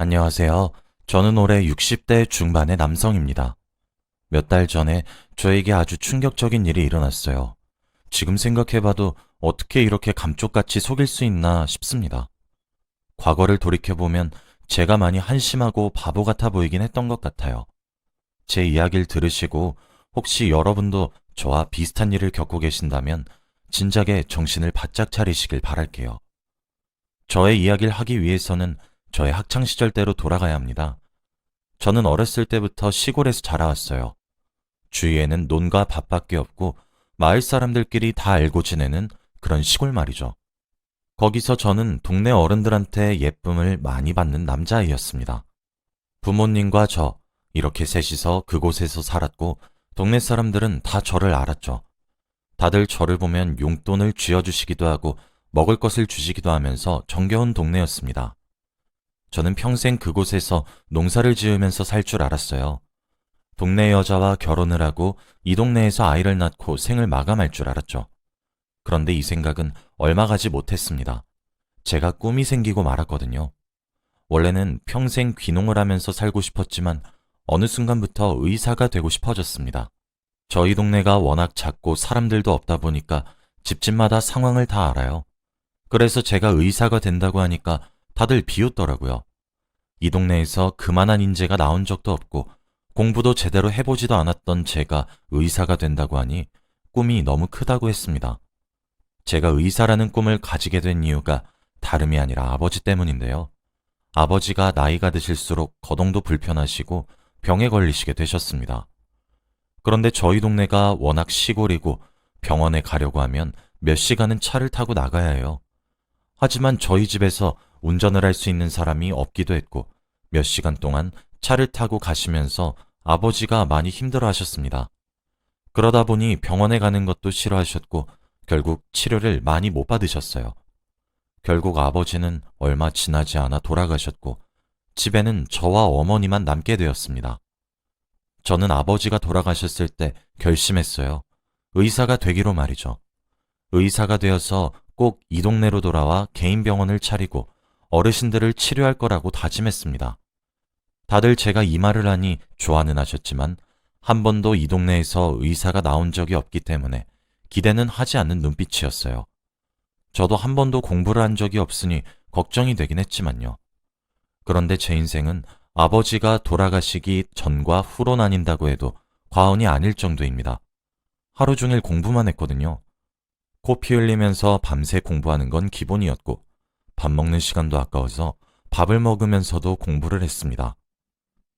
안녕하세요. 저는 올해 60대 중반의 남성입니다. 몇 달 전에 저에게 아주 충격적인 일이 일어났어요. 지금 생각해봐도 어떻게 이렇게 감쪽같이 속일 수 있나 싶습니다. 과거를 돌이켜보면 제가 많이 한심하고 바보 같아 보이긴 했던 것 같아요. 제 이야기를 들으시고 혹시 여러분도 저와 비슷한 일을 겪고 계신다면 진작에 정신을 바짝 차리시길 바랄게요. 저의 이야기를 하기 위해서는 저의 학창시절 때로 돌아가야 합니다. 저는 어렸을 때부터 시골에서 자라왔어요. 주위에는 논과 밭밖에 없고 마을 사람들끼리 다 알고 지내는 그런 시골 말이죠. 거기서 저는 동네 어른들한테 예쁨을 많이 받는 남자아이였습니다. 부모님과 저, 이렇게 셋이서 그곳에서 살았고 동네 사람들은 다 저를 알았죠. 다들 저를 보면 용돈을 쥐어주시기도 하고 먹을 것을 주시기도 하면서 정겨운 동네였습니다. 저는 평생 그곳에서 농사를 지으면서 살 줄 알았어요. 동네 여자와 결혼을 하고 이 동네에서 아이를 낳고 생을 마감할 줄 알았죠. 그런데 이 생각은 얼마 가지 못했습니다. 제가 꿈이 생기고 말았거든요. 원래는 평생 귀농을 하면서 살고 싶었지만 어느 순간부터 의사가 되고 싶어졌습니다. 저희 동네가 워낙 작고 사람들도 없다 보니까 집집마다 상황을 다 알아요. 그래서 제가 의사가 된다고 하니까 다들 비웃더라고요. 이 동네에서 그만한 인재가 나온 적도 없고 공부도 제대로 해보지도 않았던 제가 의사가 된다고 하니 꿈이 너무 크다고 했습니다. 제가 의사라는 꿈을 가지게 된 이유가 다름이 아니라 아버지 때문인데요. 아버지가 나이가 드실수록 거동도 불편하시고 병에 걸리시게 되셨습니다. 그런데 저희 동네가 워낙 시골이고 병원에 가려고 하면 몇 시간은 차를 타고 나가야 해요. 하지만 저희 집에서 운전을 할 수 있는 사람이 없기도 했고 몇 시간 동안 차를 타고 가시면서 아버지가 많이 힘들어 하셨습니다. 그러다 보니 병원에 가는 것도 싫어하셨고 결국 치료를 많이 못 받으셨어요. 결국 아버지는 얼마 지나지 않아 돌아가셨고 집에는 저와 어머니만 남게 되었습니다. 저는 아버지가 돌아가셨을 때 결심했어요. 의사가 되기로 말이죠. 의사가 되어서 꼭 이 동네로 돌아와 개인 병원을 차리고 어르신들을 치료할 거라고 다짐했습니다. 다들 제가 이 말을 하니 좋아는 하셨지만 한 번도 이 동네에서 의사가 나온 적이 없기 때문에 기대는 하지 않는 눈빛이었어요. 저도 한 번도 공부를 한 적이 없으니 걱정이 되긴 했지만요. 그런데 제 인생은 아버지가 돌아가시기 전과 후로 나뉜다고 해도 과언이 아닐 정도입니다. 하루 종일 공부만 했거든요. 코 피 흘리면서 밤새 공부하는 건 기본이었고 밥 먹는 시간도 아까워서 밥을 먹으면서도 공부를 했습니다.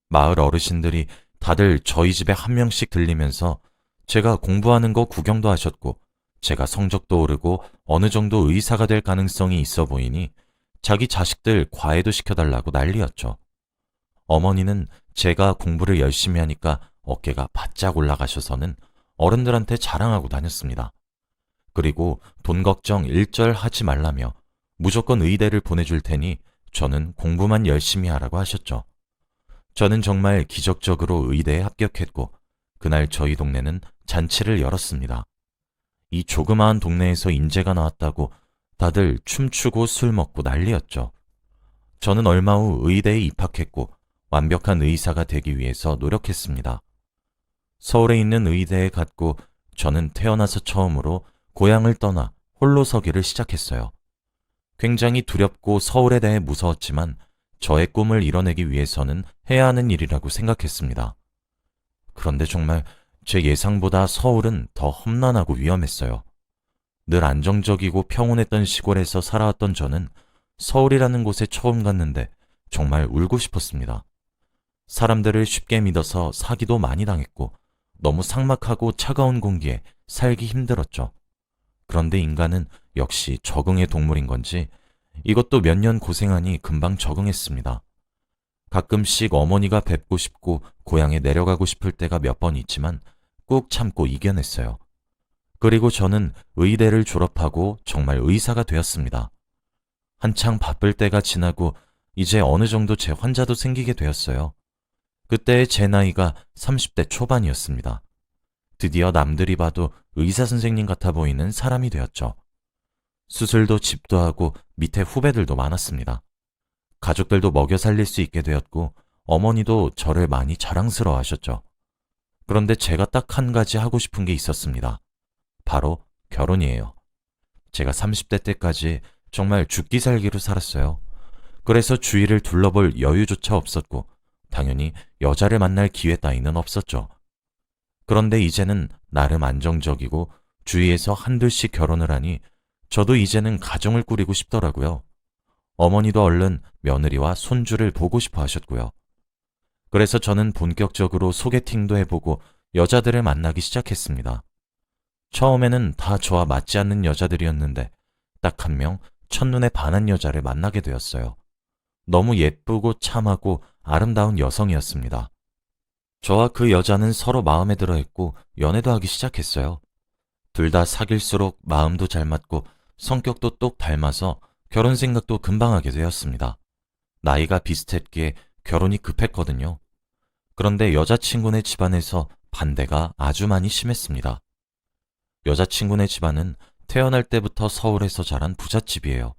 마을 어르신들이 다들 저희 집에 한 명씩 들리면서 제가 공부하는 거 구경도 하셨고 제가 성적도 오르고 어느 정도 의사가 될 가능성이 있어 보이니 자기 자식들 과외도 시켜달라고 난리였죠. 어머니는 제가 공부를 열심히 하니까 어깨가 바짝 올라가셔서는 어른들한테 자랑하고 다녔습니다. 그리고 돈 걱정 일절 하지 말라며 무조건 의대를 보내줄 테니 저는 공부만 열심히 하라고 하셨죠. 저는 정말 기적적으로 의대에 합격했고 그날 저희 동네는 잔치를 열었습니다. 이 조그마한 동네에서 인재가 나왔다고 다들 춤추고 술 먹고 난리였죠. 저는 얼마 후 의대에 입학했고 완벽한 의사가 되기 위해서 노력했습니다. 서울에 있는 의대에 갔고 저는 태어나서 처음으로 고향을 떠나 홀로 서기를 시작했어요. 굉장히 두렵고 서울에 대해 무서웠지만 저의 꿈을 이뤄내기 위해서는 해야 하는 일이라고 생각했습니다. 그런데 정말 제 예상보다 서울은 더 험난하고 위험했어요. 늘 안정적이고 평온했던 시골에서 살아왔던 저는 서울이라는 곳에 처음 갔는데 정말 울고 싶었습니다. 사람들을 쉽게 믿어서 사기도 많이 당했고 너무 삭막하고 차가운 공기에 살기 힘들었죠. 그런데 인간은 역시 적응의 동물인 건지 이것도 몇 년 고생하니 금방 적응했습니다. 가끔씩 어머니가 뵙고 싶고 고향에 내려가고 싶을 때가 몇 번 있지만 꾹 참고 이겨냈어요. 그리고 저는 의대를 졸업하고 정말 의사가 되었습니다. 한창 바쁠 때가 지나고 이제 어느 정도 제 환자도 생기게 되었어요. 그때의 제 나이가 30대 초반이었습니다. 드디어 남들이 봐도 의사 선생님 같아 보이는 사람이 되었죠. 수술도 집도 하고 밑에 후배들도 많았습니다. 가족들도 먹여 살릴 수 있게 되었고 어머니도 저를 많이 자랑스러워 하셨죠. 그런데 제가 딱 한 가지 하고 싶은 게 있었습니다. 바로 결혼이에요. 제가 30대 때까지 정말 죽기 살기로 살았어요. 그래서 주위를 둘러볼 여유조차 없었고 당연히 여자를 만날 기회 따위는 없었죠. 그런데 이제는 나름 안정적이고 주위에서 한둘씩 결혼을 하니 저도 이제는 가정을 꾸리고 싶더라고요. 어머니도 얼른 며느리와 손주를 보고 싶어 하셨고요. 그래서 저는 본격적으로 소개팅도 해보고 여자들을 만나기 시작했습니다. 처음에는 다 저와 맞지 않는 여자들이었는데 딱 한 명 첫눈에 반한 여자를 만나게 되었어요. 너무 예쁘고 참하고 아름다운 여성이었습니다. 저와 그 여자는 서로 마음에 들어 했고 연애도 하기 시작했어요. 둘 다 사귈수록 마음도 잘 맞고 성격도 똑 닮아서 결혼 생각도 금방 하게 되었습니다. 나이가 비슷했기에 결혼이 급했거든요. 그런데 여자친구네 집안에서 반대가 아주 많이 심했습니다. 여자친구네 집안은 태어날 때부터 서울에서 자란 부잣집이에요.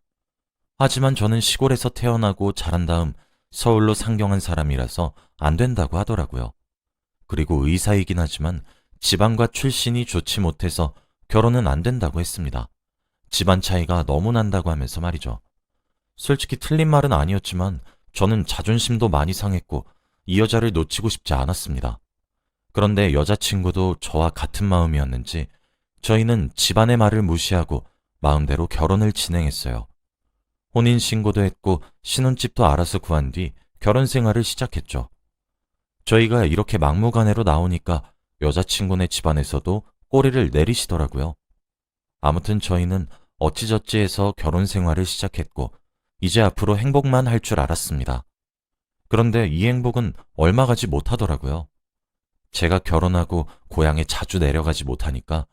하지만 저는 시골에서 태어나고 자란 다음 서울로 상경한 사람이라서 안 된다고 하더라고요. 그리고 의사이긴 하지만 집안과 출신이 좋지 못해서 결혼은 안 된다고 했습니다. 집안 차이가 너무 난다고 하면서 말이죠. 솔직히 틀린 말은 아니었지만 저는 자존심도 많이 상했고 이 여자를 놓치고 싶지 않았습니다. 그런데 여자친구도 저와 같은 마음이었는지 저희는 집안의 말을 무시하고 마음대로 결혼을 진행했어요. 혼인신고도 했고 신혼집도 알아서 구한 뒤 결혼 생활을 시작했죠. 저희가 이렇게 막무가내로 나오니까 여자친구네 집안에서도 꼬리를 내리시더라고요. 아무튼 저희는 어찌저찌 해서 결혼 생활을 시작했고 이제 앞으로 행복만 할 줄 알았습니다. 그런데 이 행복은 얼마 가지 못하더라고요. 제가 결혼하고 고향에 자주 내려가지 못하니까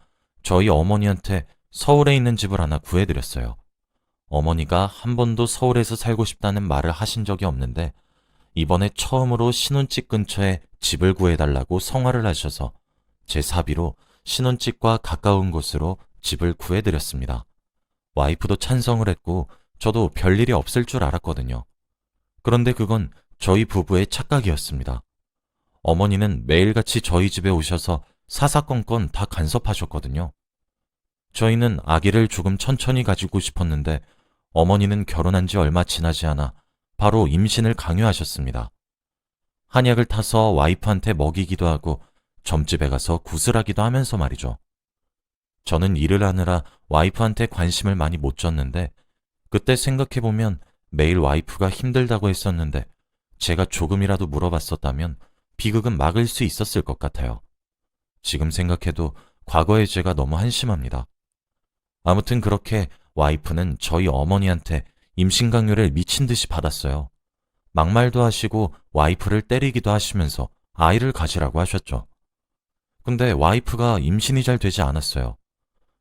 저희 어머니한테 서울에 있는 집을 하나 구해드렸어요. 어머니가 한 번도 서울에서 살고 싶다는 말을 하신 적이 없는데 이번에 처음으로 신혼집 근처에 집을 구해달라고 성화를 하셔서 제 사비로 신혼집과 가까운 곳으로 집을 구해드렸습니다. 와이프도 찬성을 했고 저도 별일이 없을 줄 알았거든요. 그런데 그건 저희 부부의 착각이었습니다. 어머니는 매일같이 저희 집에 오셔서 사사건건 다 간섭하셨거든요. 저희는 아기를 조금 천천히 가지고 싶었는데 어머니는 결혼한 지 얼마 지나지 않아 바로 임신을 강요하셨습니다. 한약을 타서 와이프한테 먹이기도 하고 점집에 가서 구슬하기도 하면서 말이죠. 저는 일을 하느라 와이프한테 관심을 많이 못 줬는데 그때 생각해보면 매일 와이프가 힘들다고 했었는데 제가 조금이라도 물어봤었다면 비극은 막을 수 있었을 것 같아요. 지금 생각해도 과거의 제가 너무 한심합니다. 아무튼 그렇게 와이프는 저희 어머니한테 임신 강요를 미친 듯이 받았어요. 막말도 하시고 와이프를 때리기도 하시면서 아이를 가지라고 하셨죠. 근데 와이프가 임신이 잘 되지 않았어요.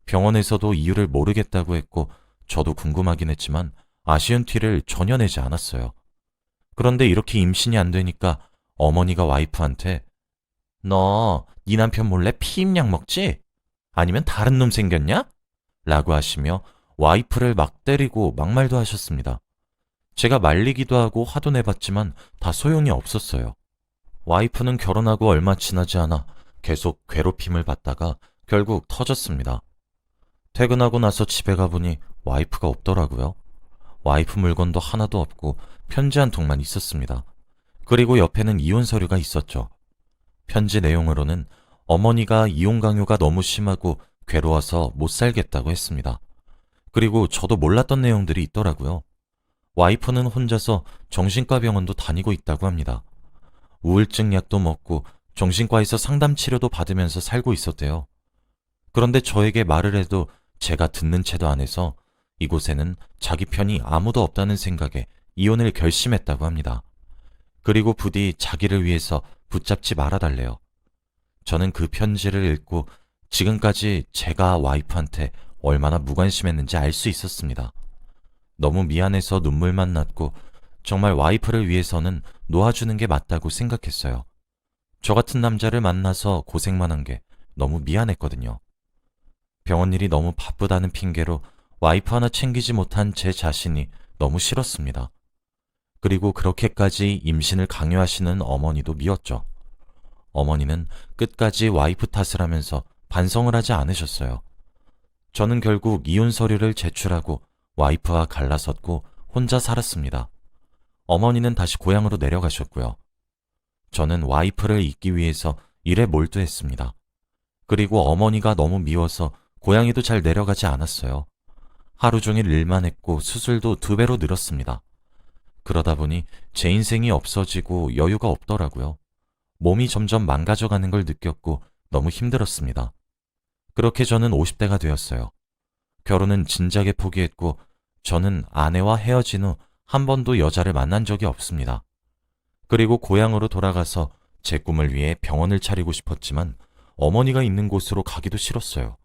병원에서도 이유를 모르겠다고 했고 저도 궁금하긴 했지만 아쉬운 티를 전혀 내지 않았어요. 그런데 이렇게 임신이 안 되니까 어머니가 와이프한테 너 네 남편 몰래 피임약 먹지? 아니면 다른 놈 생겼냐? 라고 하시며 와이프를 막 때리고 막말도 하셨습니다. 제가 말리기도 하고 화도 내봤지만 다 소용이 없었어요. 와이프는 결혼하고 얼마 지나지 않아 계속 괴롭힘을 받다가 결국 터졌습니다. 퇴근하고 나서 집에 가보니 와이프가 없더라고요. 와이프 물건도 하나도 없고 편지 한 통만 있었습니다. 그리고 옆에는 이혼 서류가 있었죠. 편지 내용으로는 어머니가 이혼 강요가 너무 심하고 괴로워서 못 살겠다고 했습니다. 그리고 저도 몰랐던 내용들이 있더라고요. 와이프는 혼자서 정신과 병원도 다니고 있다고 합니다. 우울증 약도 먹고 정신과에서 상담 치료도 받으면서 살고 있었대요. 그런데 저에게 말을 해도 제가 듣는 채도 안 해서 이곳에는 자기 편이 아무도 없다는 생각에 이혼을 결심했다고 합니다. 그리고 부디 자기를 위해서 붙잡지 말아달래요. 저는 그 편지를 읽고 지금까지 제가 와이프한테 얼마나 무관심했는지 알 수 있었습니다. 너무 미안해서 눈물만 났고 정말 와이프를 위해서는 놓아주는 게 맞다고 생각했어요. 저 같은 남자를 만나서 고생만 한 게 너무 미안했거든요. 병원 일이 너무 바쁘다는 핑계로 와이프 하나 챙기지 못한 제 자신이 너무 싫었습니다. 그리고 그렇게까지 임신을 강요하시는 어머니도 미웠죠. 어머니는 끝까지 와이프 탓을 하면서 반성을 하지 않으셨어요. 저는 결국 이혼 서류를 제출하고 와이프와 갈라섰고 혼자 살았습니다. 어머니는 다시 고향으로 내려가셨고요. 저는 와이프를 잊기 위해서 일에 몰두했습니다. 그리고 어머니가 너무 미워서 고향에도 잘 내려가지 않았어요. 하루 종일 일만 했고 수술도 2배로 늘었습니다. 그러다 보니 제 인생이 없어지고 여유가 없더라고요. 몸이 점점 망가져가는 걸 느꼈고 너무 힘들었습니다. 그렇게 저는 50대가 되었어요. 결혼은 진작에 포기했고 저는 아내와 헤어진 후 한 번도 여자를 만난 적이 없습니다. 그리고 고향으로 돌아가서 제 꿈을 위해 병원을 차리고 싶었지만 어머니가 있는 곳으로 가기도 싫었어요.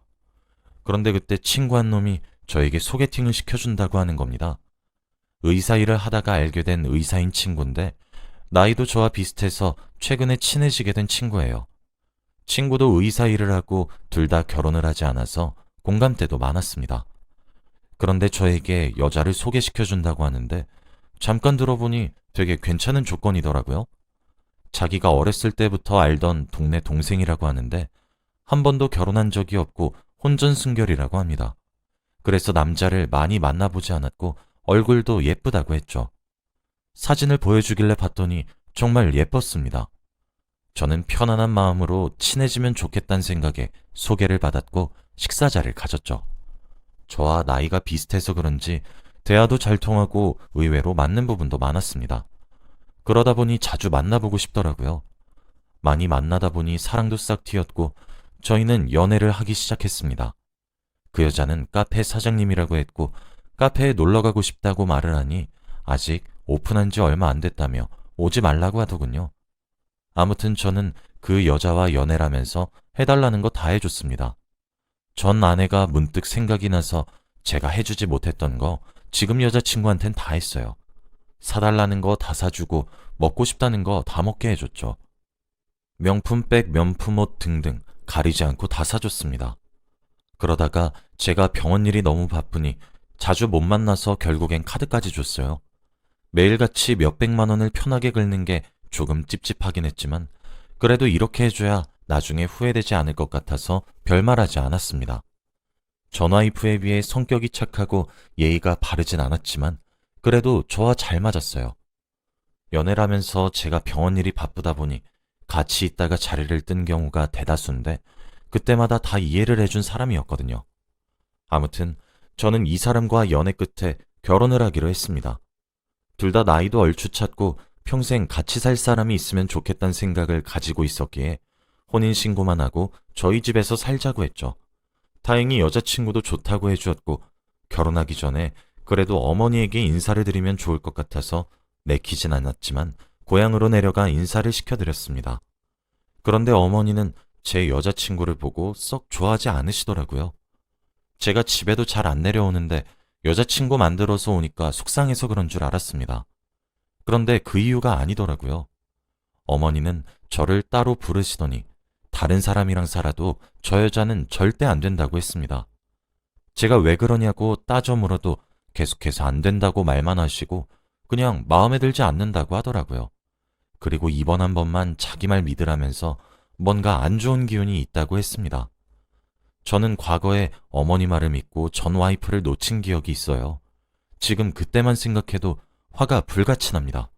그런데 그때 친구 한 놈이 저에게 소개팅을 시켜준다고 하는 겁니다. 의사 일을 하다가 알게 된 의사인 친구인데 나이도 저와 비슷해서 최근에 친해지게 된 친구예요. 친구도 의사 일을 하고 둘 다 결혼을 하지 않아서 공감대도 많았습니다. 그런데 저에게 여자를 소개시켜준다고 하는데 잠깐 들어보니 되게 괜찮은 조건이더라고요. 자기가 어렸을 때부터 알던 동네 동생이라고 하는데 한 번도 결혼한 적이 없고 혼전순결이라고 합니다. 그래서 남자를 많이 만나보지 않았고 얼굴도 예쁘다고 했죠. 사진을 보여주길래 봤더니 정말 예뻤습니다. 저는 편안한 마음으로 친해지면 좋겠다는 생각에 소개를 받았고 식사자를 가졌죠. 저와 나이가 비슷해서 그런지 대화도 잘 통하고 의외로 맞는 부분도 많았습니다. 그러다 보니 자주 만나보고 싶더라고요. 많이 만나다 보니 사랑도 싹 튀었고 저희는 연애를 하기 시작했습니다. 그 여자는 카페 사장님이라고 했고 카페에 놀러가고 싶다고 말을 하니 아직 오픈한 지 얼마 안 됐다며 오지 말라고 하더군요. 아무튼 저는 그 여자와 연애를 하면서 해달라는 거 다 해줬습니다. 전 아내가 문득 생각이 나서 제가 해주지 못했던 거 지금 여자친구한텐 다 했어요. 사달라는 거 다 사주고 먹고 싶다는 거 다 먹게 해줬죠. 명품백, 명품옷 등등 가리지 않고 다 사줬습니다. 그러다가 제가 병원 일이 너무 바쁘니 자주 못 만나서 결국엔 카드까지 줬어요. 매일같이 몇백만 원을 편하게 긁는 게 조금 찝찝하긴 했지만 그래도 이렇게 해줘야 나중에 후회되지 않을 것 같아서 별말하지 않았습니다. 전 와이프에 비해 성격이 착하고 예의가 바르진 않았지만 그래도 저와 잘 맞았어요. 연애를 하면서 제가 병원 일이 바쁘다 보니 같이 있다가 자리를 뜬 경우가 대다수인데 그때마다 다 이해를 해준 사람이었거든요. 아무튼 저는 이 사람과 연애 끝에 결혼을 하기로 했습니다. 둘 다 나이도 얼추 찼고 평생 같이 살 사람이 있으면 좋겠다는 생각을 가지고 있었기에 혼인신고만 하고 저희 집에서 살자고 했죠. 다행히 여자친구도 좋다고 해주었고 결혼하기 전에 그래도 어머니에게 인사를 드리면 좋을 것 같아서 내키진 않았지만 고향으로 내려가 인사를 시켜드렸습니다. 그런데 어머니는 제 여자친구를 보고 썩 좋아하지 않으시더라고요. 제가 집에도 잘 안 내려오는데 여자친구 만들어서 오니까 속상해서 그런 줄 알았습니다. 그런데 그 이유가 아니더라고요. 어머니는 저를 따로 부르시더니 다른 사람이랑 살아도 저 여자는 절대 안 된다고 했습니다. 제가 왜 그러냐고 따져 물어도 계속해서 안 된다고 말만 하시고 그냥 마음에 들지 않는다고 하더라고요. 그리고 이번 한 번만 자기 말 믿으라면서 뭔가 안 좋은 기운이 있다고 했습니다. 저는 과거에 어머니 말을 믿고 전 와이프를 놓친 기억이 있어요. 지금 그때만 생각해도 화가 불같이 납니다.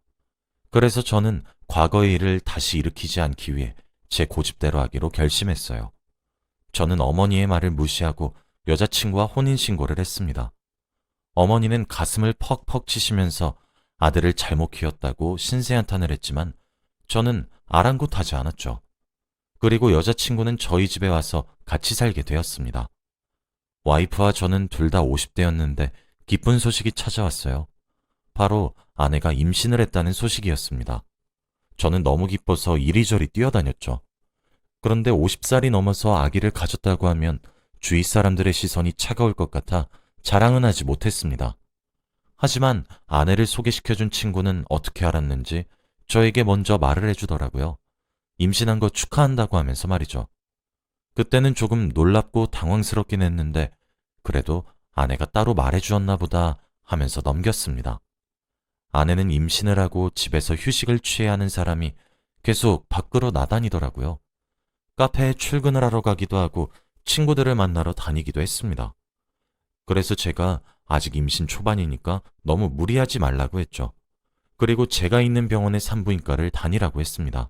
그래서 저는 과거의 일을 다시 일으키지 않기 위해 제 고집대로 하기로 결심했어요. 저는 어머니의 말을 무시하고 여자친구와 혼인신고를 했습니다. 어머니는 가슴을 퍽퍽 치시면서 아들을 잘못 키웠다고 신세한탄을 했지만 저는 아랑곳하지 않았죠. 그리고 여자친구는 저희 집에 와서 같이 살게 되었습니다. 와이프와 저는 둘 다 50대였는데 기쁜 소식이 찾아왔어요. 바로 아내가 임신을 했다는 소식이었습니다. 저는 너무 기뻐서 이리저리 뛰어다녔죠. 그런데 50살이 넘어서 아기를 가졌다고 하면 주위 사람들의 시선이 차가울 것 같아 자랑은 하지 못했습니다. 하지만 아내를 소개시켜준 친구는 어떻게 알았는지 저에게 먼저 말을 해주더라고요. 임신한 거 축하한다고 하면서 말이죠. 그때는 조금 놀랍고 당황스럽긴 했는데 그래도 아내가 따로 말해주었나 보다 하면서 넘겼습니다. 아내는 임신을 하고 집에서 휴식을 취해야 하는 사람이 계속 밖으로 나다니더라고요. 카페에 출근을 하러 가기도 하고 친구들을 만나러 다니기도 했습니다. 그래서 제가 아직 임신 초반이니까 너무 무리하지 말라고 했죠. 그리고 제가 있는 병원의 산부인과를 다니라고 했습니다.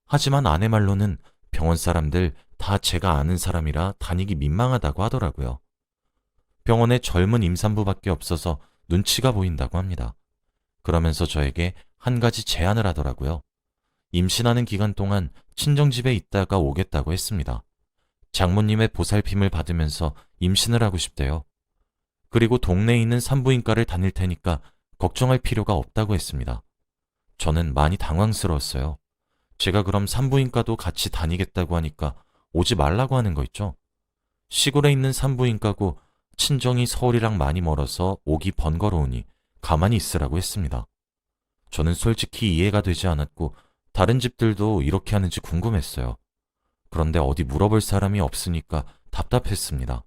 하지만 아내 말로는 병원 사람들 다 제가 아는 사람이라 다니기 민망하다고 하더라고요. 병원에 젊은 임산부밖에 없어서 눈치가 보인다고 합니다. 그러면서 저에게 한 가지 제안을 하더라고요. 임신하는 기간 동안 친정집에 있다가 오겠다고 했습니다. 장모님의 보살핌을 받으면서 임신을 하고 싶대요. 그리고 동네에 있는 산부인과를 다닐 테니까 걱정할 필요가 없다고 했습니다. 저는 많이 당황스러웠어요. 제가 그럼 산부인과도 같이 다니겠다고 하니까 오지 말라고 하는 거 있죠? 시골에 있는 산부인과고 친정이 서울이랑 많이 멀어서 오기 번거로우니 가만히 있으라고 했습니다. 저는 솔직히 이해가 되지 않았고 다른 집들도 이렇게 하는지 궁금했어요. 그런데 어디 물어볼 사람이 없으니까 답답했습니다.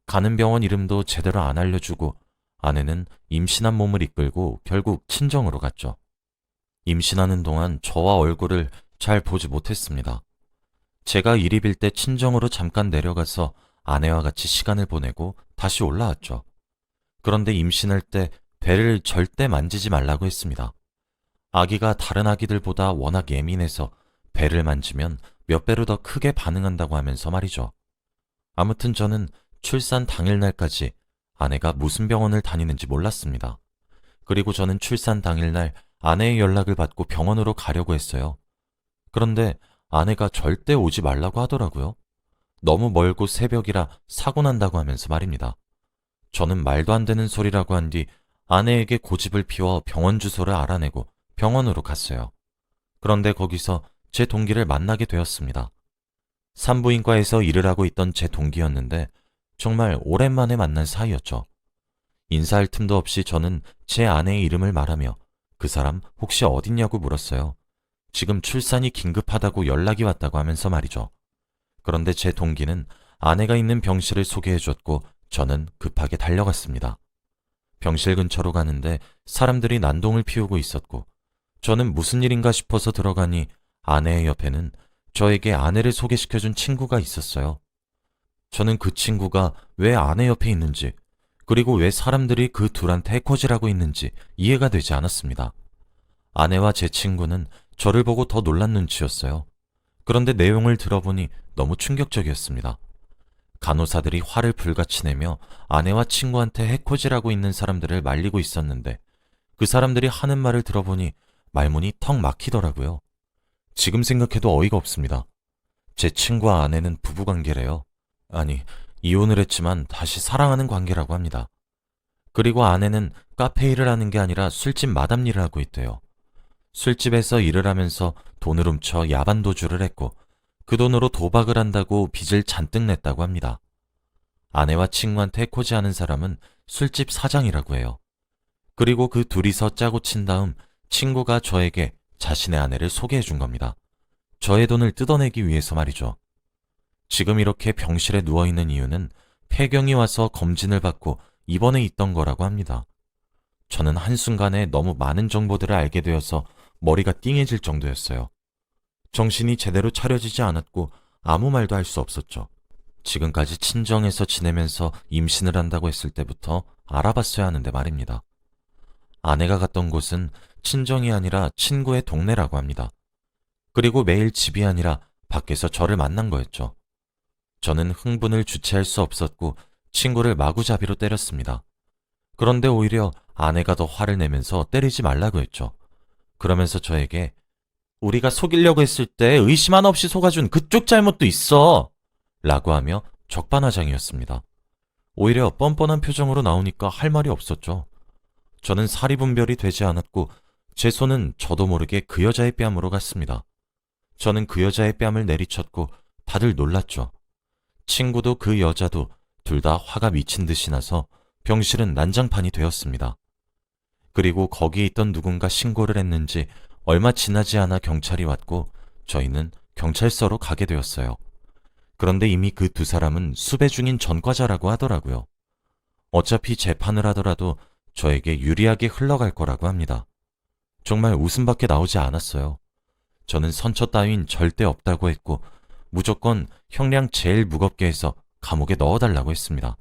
가는 병원 이름도 제대로 안 알려주고 아내는 임신한 몸을 이끌고 결국 친정으로 갔죠. 임신하는 동안 저와 얼굴을 잘 보지 못했습니다. 제가 일이 빌 때 친정으로 잠깐 내려가서 아내와 같이 시간을 보내고 다시 올라왔죠. 그런데 임신할 때 배를 절대 만지지 말라고 했습니다. 아기가 다른 아기들보다 워낙 예민해서 배를 만지면 몇 배로 더 크게 반응한다고 하면서 말이죠. 아무튼 저는 출산 당일날까지 아내가 무슨 병원을 다니는지 몰랐습니다. 그리고 저는 출산 당일날 아내의 연락을 받고 병원으로 가려고 했어요. 그런데 아내가 절대 오지 말라고 하더라고요. 너무 멀고 새벽이라 사고 난다고 하면서 말입니다. 저는 말도 안 되는 소리라고 한 뒤 아내에게 고집을 피워 병원 주소를 알아내고 병원으로 갔어요. 그런데 거기서 제 동기를 만나게 되었습니다. 산부인과에서 일을 하고 있던 제 동기였는데 정말 오랜만에 만난 사이였죠. 인사할 틈도 없이 저는 제 아내의 이름을 말하며 그 사람 혹시 어딨냐고 물었어요. 지금 출산이 긴급하다고 연락이 왔다고 하면서 말이죠. 그런데 제 동기는 아내가 있는 병실을 소개해줬고 저는 급하게 달려갔습니다. 병실 근처로 가는데 사람들이 난동을 피우고 있었고 저는 무슨 일인가 싶어서 들어가니 아내의 옆에는 저에게 아내를 소개시켜준 친구가 있었어요. 저는 그 친구가 왜 아내 옆에 있는지 그리고 왜 사람들이 그 둘한테 해코지라고 있는지 이해가 되지 않았습니다. 아내와 제 친구는 저를 보고 더 놀란 눈치였어요. 그런데 내용을 들어보니 너무 충격적이었습니다. 간호사들이 화를 불같이 내며 아내와 친구한테 해코지라고 있는 사람들을 말리고 있었는데 그 사람들이 하는 말을 들어보니 말문이 턱 막히더라고요. 지금 생각해도 어이가 없습니다. 제 친구와 아내는 부부관계래요. 아니, 이혼을 했지만 다시 사랑하는 관계라고 합니다. 그리고 아내는 카페 일을 하는 게 아니라 술집 마담 일을 하고 있대요. 술집에서 일을 하면서 돈을 훔쳐 야반 도주를 했고 그 돈으로 도박을 한다고 빚을 잔뜩 냈다고 합니다. 아내와 친구한테 해코지하는 사람은 술집 사장이라고 해요. 그리고 그 둘이서 짜고 친 다음 친구가 저에게 자신의 아내를 소개해 준 겁니다. 저의 돈을 뜯어내기 위해서 말이죠. 지금 이렇게 병실에 누워있는 이유는 폐경이 와서 검진을 받고 입원해 있던 거라고 합니다. 저는 한순간에 너무 많은 정보들을 알게 되어서 머리가 띵해질 정도였어요. 정신이 제대로 차려지지 않았고 아무 말도 할 수 없었죠. 지금까지 친정에서 지내면서 임신을 한다고 했을 때부터 알아봤어야 하는데 말입니다. 아내가 갔던 곳은 친정이 아니라 친구의 동네라고 합니다. 그리고 매일 집이 아니라 밖에서 저를 만난 거였죠. 저는 흥분을 주체할 수 없었고 친구를 마구잡이로 때렸습니다. 그런데 오히려 아내가 더 화를 내면서 때리지 말라고 했죠. 그러면서 저에게 우리가 속이려고 했을 때 의심 하나 없이 속아준 그쪽 잘못도 있어! 라고 하며 적반하장이었습니다. 오히려 뻔뻔한 표정으로 나오니까 할 말이 없었죠. 저는 사리분별이 되지 않았고 제 손은 저도 모르게 그 여자의 뺨으로 갔습니다. 저는 그 여자의 뺨을 내리쳤고 다들 놀랐죠. 친구도 그 여자도 둘 다 화가 미친 듯이 나서 병실은 난장판이 되었습니다. 그리고 거기에 있던 누군가 신고를 했는지 얼마 지나지 않아 경찰이 왔고 저희는 경찰서로 가게 되었어요. 그런데 이미 그 두 사람은 수배 중인 전과자라고 하더라고요. 어차피 재판을 하더라도 저에게 유리하게 흘러갈 거라고 합니다. 정말 웃음밖에 나오지 않았어요. 저는 선처 따윈 절대 없다고 했고 무조건 형량 제일 무겁게 해서 감옥에 넣어달라고 했습니다.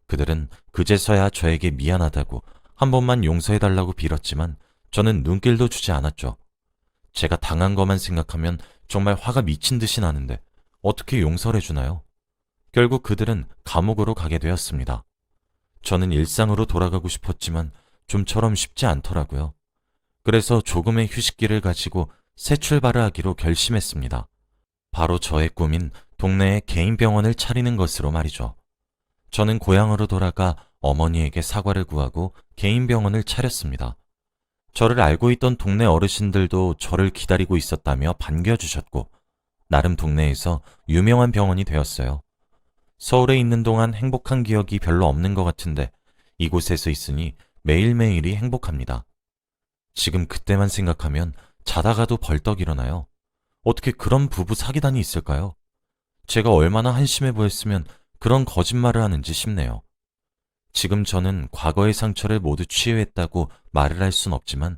그들은 그제서야 저에게 미안하다고 한 번만 용서해달라고 빌었지만 저는 눈길도 주지 않았죠. 제가 당한 것만 생각하면 정말 화가 미친 듯이 나는데 어떻게 용서를 해주나요? 결국 그들은 감옥으로 가게 되었습니다. 저는 일상으로 돌아가고 싶었지만 좀처럼 쉽지 않더라고요. 그래서 조금의 휴식기를 가지고 새 출발을 하기로 결심했습니다. 바로 저의 꿈인 동네에 개인 병원을 차리는 것으로 말이죠. 저는 고향으로 돌아가 어머니에게 사과를 구하고 개인 병원을 차렸습니다. 저를 알고 있던 동네 어르신들도 저를 기다리고 있었다며 반겨주셨고 나름 동네에서 유명한 병원이 되었어요. 서울에 있는 동안 행복한 기억이 별로 없는 것 같은데 이곳에서 있으니 매일매일이 행복합니다. 지금 그때만 생각하면 자다가도 벌떡 일어나요. 어떻게 그런 부부 사기단이 있을까요? 제가 얼마나 한심해 보였으면 그런 거짓말을 하는지 싶네요. 지금 저는 과거의 상처를 모두 치유했다고 말을 할 순 없지만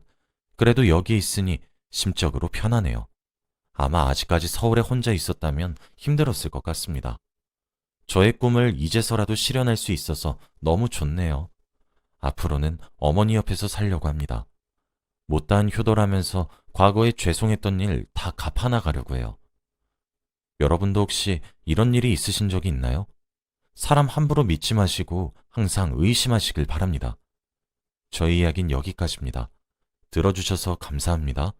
그래도 여기 있으니 심적으로 편하네요. 아마 아직까지 서울에 혼자 있었다면 힘들었을 것 같습니다. 저의 꿈을 이제서라도 실현할 수 있어서 너무 좋네요. 앞으로는 어머니 옆에서 살려고 합니다. 못다한 효도라면서 과거에 죄송했던 일 다 갚아나가려고 해요. 여러분도 혹시 이런 일이 있으신 적이 있나요? 사람 함부로 믿지 마시고 항상 의심하시길 바랍니다. 저희 이야기는 여기까지입니다. 들어주셔서 감사합니다.